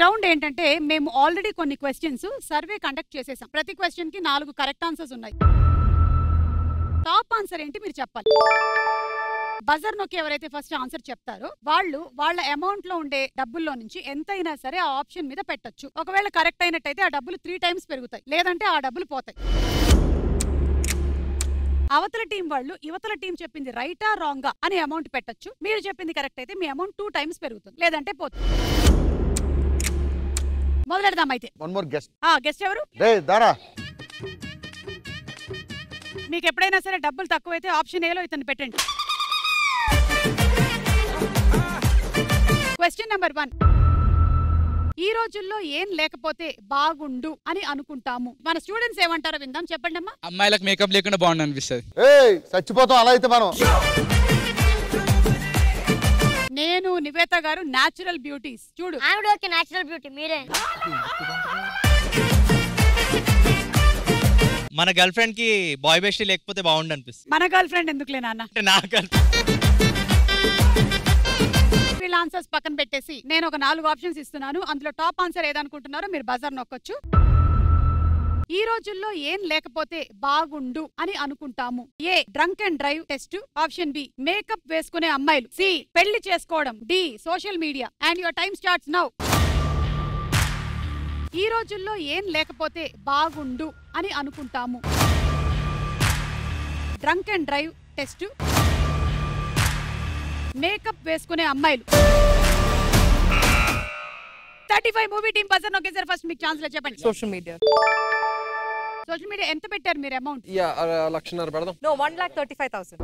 Round ఏంటంటే మేము already కొన్ని క్వశ్చన్స్ సర్వే కండక్ట్ చేసేసాం. ప్రతి క్వశ్చన్ కి 4 కరెక్ట్ ఆన్సర్స్ ఉన్నాయి. టాప్ ఆన్సర్ ఏంటి మీరు చెప్పాలి. బజర్ నొక్కి ఎవరైతే ఫస్ట్ ఆన్సర్ చెప్తారో వాళ్ళు వాళ్ళ అమౌంట్ లో ఉండే డబ్బుల్లో నుంచి ఎంతైనా సరే ఆ ఆప్షన్ మీద పెట్టొచ్చు. ఒకవేళ కరెక్ట్ అయినట్టయితే ఆ డబ్బులు 3 టైమ్స్ పెరుగుతాయి, లేదంటే ఆ డబ్బులు పోతాయి. అవతల టీం వాళ్ళు యువతల టీం చెప్పింది రైటా రాంగా అని అమౌంట్ పెట్టొచ్చు. మీరు చెప్పింది కరెక్ట్ అయితే మీ అమౌంట్ 2 టైమ్స్ పెరుగుతుంది, లేదంటే పోతుంది. మొదలెడదాం అయితే. One more guest. గెస్ట్ ఎవరు? మీకు ఎప్పుడైనా సరే డబ్బులు తక్కువైతే ఆప్షన్ ఏలో ఇతను పెట్టండి. Question number 1. ఈ రోజుల్లో ఏం లేకపోతే బాగుండు అని అనుకుంటాము. మన స్టూడెంట్స్ ఏమంటారో విందాం. చెప్పండి అమ్మా. అమ్మాయిలకు మేకప్ లేకుండా బాగుండు అనిపిస్తుంది. చచ్చిపోతాం అలా అయితే మనం. నేను నివేత గారు న్యాచురల్ బ్యూటీస్. చూడు న్యాచురల్ బ్యూటీ మీరే. మన గర్ల్ ఫ్రెండ్ కి బాయ్ బెస్టీ లేకపోతే బాగుండు అనిపిస్తుంది. మన గర్ల్ ఫ్రెండ్ ఎందుకులే నాన్న. నా గర్ల్ వీళ్ళ ఆన్సర్స్ పక్కన పెట్టేసి నేను ఒక 4 ఆప్షన్స్ ఇస్తున్నాను. అందులో టాప్ ఆన్సర్ ఏదనుకుంటున్నారో మీరు బజర్ నొక్కొచ్చు. ఈ రోజుల్లో ఏం లేకపోతే బాగుండు అని అనుకుంటాము. A drunk and drive test. Option B makeup వేసుకునే అమ్మాయిలు. సి పెళ్లి చేసుకోవడం. D social media. And your time starts now. ఈ రోజుల్లో ఏం లేకపోతే బాగుండు అని అనుకుంటాము. Drunk and drive test, makeup వేసుకునే అమ్మాయిలు. 35 మూవీ టీం బజర్ నొక్కేసారు. ఫస్ట్ మీకు ఛాన్స్ చెప్పండి. Social media. సోషల్ మీడియా ఎంత పెట్టారు మీరు అమౌంట్? 1,00,000 పెడదాం. నో 1,35,000.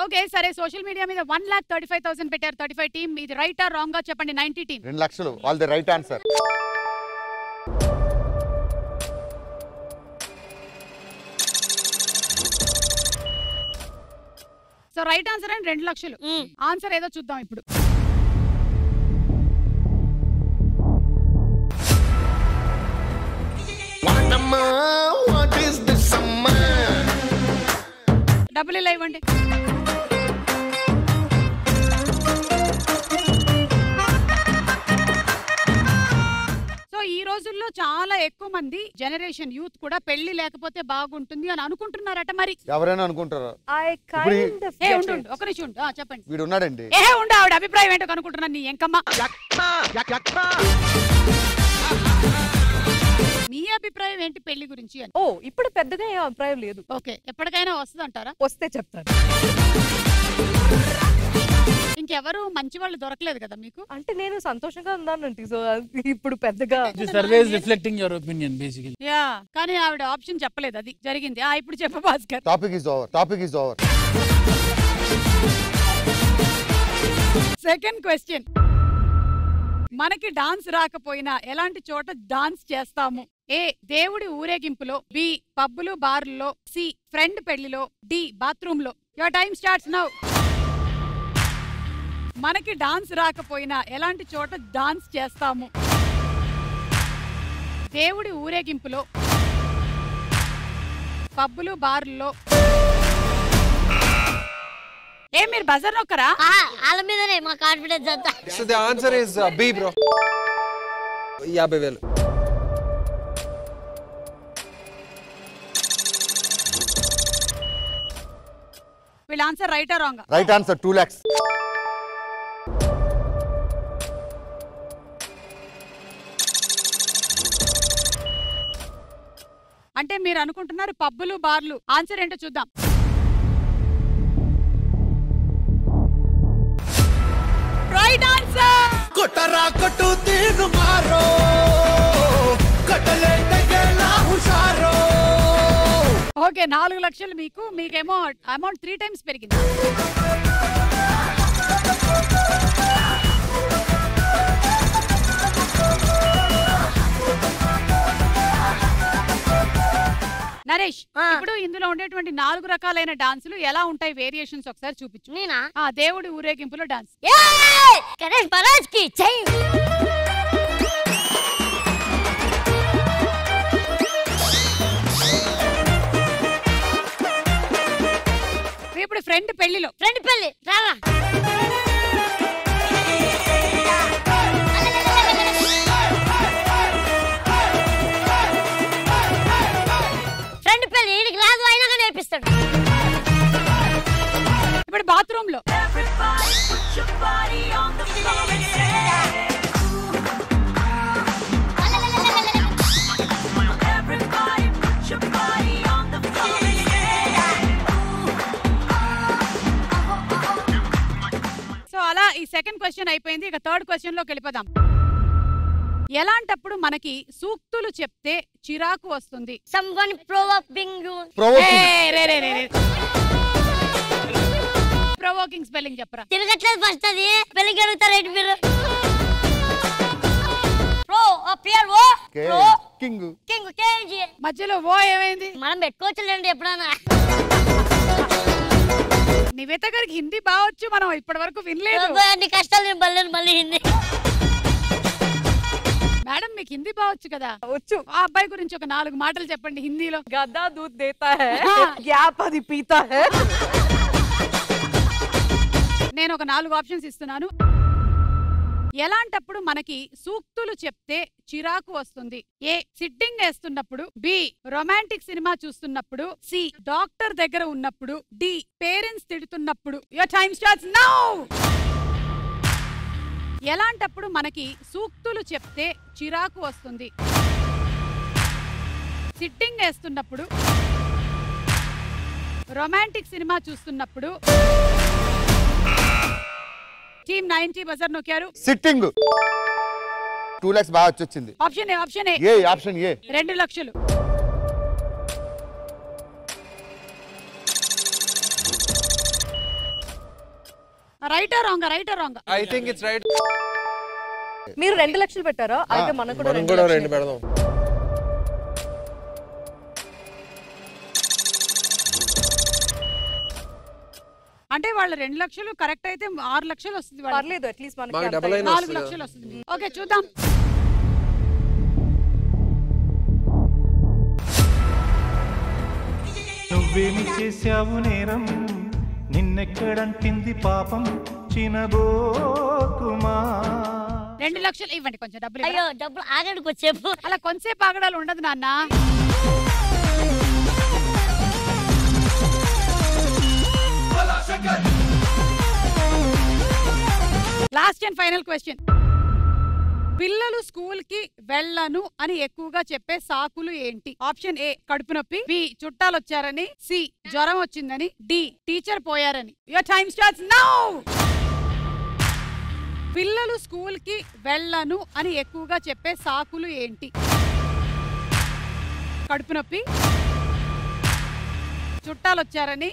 ఓకే సరే, సోషల్ మీడియా మీద 1,35,000 పెట్టారు 35 టీం. ఇది రైటా రాంగ్ గా చెప్పండి. 90 టీం 2 లక్షలు. All the right answer. So right answer and 2 లక్షలు. ఆన్సర్ ఏదో చూద్దాం ఇప్పుడు. డబ్బులు ఇలా ఇవ్వండి. సో ఈ రోజుల్లో చాలా ఎక్కువ మంది జనరేషన్ యూత్ కూడా పెళ్లి లేకపోతే బాగుంటుంది అని అనుకుంటున్నారట. మరి ఎవరైనా అనుకుంటారా? ఒక నిమిషం ఉండు. చెప్పండి. వీడు ఉన్నాడండి. ఉండు, ఆవిడ అభిప్రాయం ఏంటో కనుకుంటున్నాను. నీ ఎంకమ్మా, మీ అభిప్రాయం ఏంటి పెళ్లి గురించి అని? ఇప్పుడు పెద్దగా ఏం అభిప్రాయం లేదు. ఓకే, ఎప్పటికైనా వస్తుంది అంటారా? వస్తే చెప్తాను. ఇంకెవరు మంచి వాళ్ళు దొరకలేదు కదా మీకు? అంటే నేను సంతోషంగా ఉన్నానండి. సో ఇప్పుడు పెద్దగా రిఫ్లెక్టింగ్ యువర్ ఒపీనియన్ బేసికల్లీ. కానీ ఆవిడ ఆప్షన్ చెప్పలేదు, అది జరిగింది. ఇప్పుడు చెప్ప Bhaskar. Topic is over. Second question. మనకి డాన్స్ రాకపోయినా ఎలాంటి చోట డాన్స్ చేస్తాము? ఏ దేవుడి ఊరేగింపులో. బి పబ్బులు బార్లలో. సి ఫ్రెండ్ పెళ్లిలో. డి బాత్రూమ్ లో. Your time starts now. మనకి డాన్స్ రాకపోయినా ఎలాంటి చోట డాన్స్ చేస్తాము? దేవుడి ఊరేగింపులో, పబ్బులు బార్లలో. మీరు బజర్ నొక్కరా? వాళ్ళ మీదనే మా కాన్ఫిడెన్స్ అంతా. So the answer is B bro. 50,000. వీళ్ళ ఆన్సర్ రైటా రాంగ్? Right answer 2 lakhs. అంటే మీరు అనుకుంటున్నారు పబ్బులు బార్లు. ఆన్సర్ ఏంటో చూద్దాం. Right answer. కొట్టరా కొట్టు తీరు మారో కట్టలే తగలా హుషారో. ఓకే, 4 లక్షలు మీకు. మీకేమో అమౌంట్ 3 టైమ్స్ పెరిగింది. నరేష్, ఇప్పుడు ఇందులో ఉండేటువంటి 4 రకాలైన డాన్సులు ఎలా ఉంటాయి, వేరియేషన్స్ ఒకసారి చూపించు. నేనా? దేవుడి ఊరేగింపులో డాన్స్. గణేష్ మహారాజ్ కి జై. ఇప్పుడు ఫ్రెండ్ పెళ్లిలో. ఫ్రెండ్ పెళ్లి రారా. ఫ్రెండ్ పెళ్లి ఈడికి రాదు అయినా నేర్పిస్తాడు. ఇప్పుడు బాత్రూమ్ లో. సో అలా ఈ సెకండ్ క్వశ్చన్ అయిపోయింది. ఇక థర్డ్ క్వశ్చన్ లోకి వెళ్ళిపోదాం. ఎలాంటప్పుడు మనకి సూక్తులు చెప్తే చిరాకు వస్తుంది? Someone provoking you. Provoking spelling చెప్పరా. తిరగట్లేదు ఫస్ట్ అది స్పెల్లింగ్ అడుగుతారేంటి మీరు? ప్రో పిఆర్ ఓ ప్రో కింగ్ కింగ్ కేజీ మధ్యలో ఓ ఏమైంది? మనం పెట్టుకోవచ్చులేండి ఎప్పుడైనా. నివేత గారికి హిందీ బావచ్చు, మనం ఇప్పటి వరకు వినలేదు. అన్ని కష్టాలు నేను బల్లేను మళ్ళీ హిందీ. మేడం మీకు హిందీ బావచ్చు కదా. వచ్చు. ఆ అబ్బాయి గురించి ఒక 4 మాటలు చెప్పండి హిందీలో. గద్దా దూద్ దేతా హై, గ్యాప్ అది పీతా హై. నేను ఒక 4 ఆప్షన్స్ ఇస్తున్నాను. ఎలాంటప్పుడు మనకి సూక్తులు చెప్తే చిరాకు వస్తుంది? ఏ సిట్టింగ్ వేస్తున్నప్పుడు, బి రొమాంటిక్ సినిమా చూస్తున్నప్పుడు, సి డాక్టర్ దగ్గర ఉన్నప్పుడు, డి పేరెంట్స్ తిడుతున్నప్పుడు. Your time starts now. ఎలాంటప్పుడు మనకి సూక్తులు చెప్తే చిరాకు వస్తుంది? సిట్టింగ్ వేస్తున్నప్పుడు, రొమాంటిక్ సినిమా చూస్తున్నప్పుడు. టీమ్ 90 బజర్ నొక్కారు. సిట్టింగ్ 2 lakhs బాగా వచ్చింది. Option A. Option A. A option A 2 లక్షలు. రైటా రాంగ్? రైటా wrong? I think it's right. మీరు 2 లక్షలు పెట్టారా? అయితే మనకు కూడా 2 రెండు లక్షలు పెడదాం. అంటే వాళ్ళు 2 లక్షలు కరెక్ట్ అయితే 6 లక్షలు వస్తుంది. పర్లేదు, అట్లీస్ట్ మాకు మనకి డబుల్ అయినా 4 వస్తుంది. లక్షలు వస్తుంది. ఓకే చూద్దాం. నువ్వేమి చేశావు నేరం, నిన్నెక్కడంటింది పాపం, చినబోకుమా. 2 లక్షలు ఇవ్వండి, కొంచెం డబ్బులు అయ్యో ఇవ్వండి. డబ్బులు ఆగండి కొంచెంసేపు. అలా కొంచెంసేపు ఆగడాలు ఉండదు నాన్న. Last and final question. పిల్లలు స్కూల్ కి వెళ్ళను అని ఎక్కువగా చెప్పే సాకులు ఏంటి? ఆప్షన్ ఏ కడుపు నొప్పి, బి చుట్టాలు వచ్చారని, సి జ్వరం వచ్చిందని, డి టీచర్ పోయారని. Your time starts now. పిల్లలు స్కూల్ కి వెళ్ళను అని ఎక్కువగా చెప్పే సాకులు ఏంటి? కడుపు నొప్పి, చుట్టాలు వచ్చారని,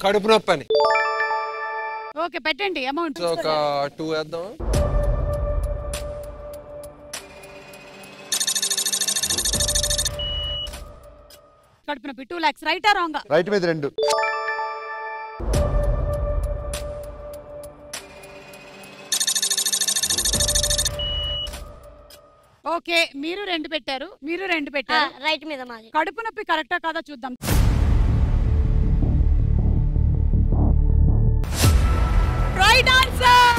కడుపు నొప్పి అని. ఓకే పెట్టండి అమౌంట్. ఒక 2 వేద్దాం. కడుపు నొప్పి 2 lakhs. రైటా రాంగ్? రైట్ మీద 2. ఓకే మీరు 2 పెట్టారు, మీరు 2 పెట్టారు. రైట్ మీద మాది. కడుపు నొప్పి కరెక్టా కాదా చూద్దాం. Right answer.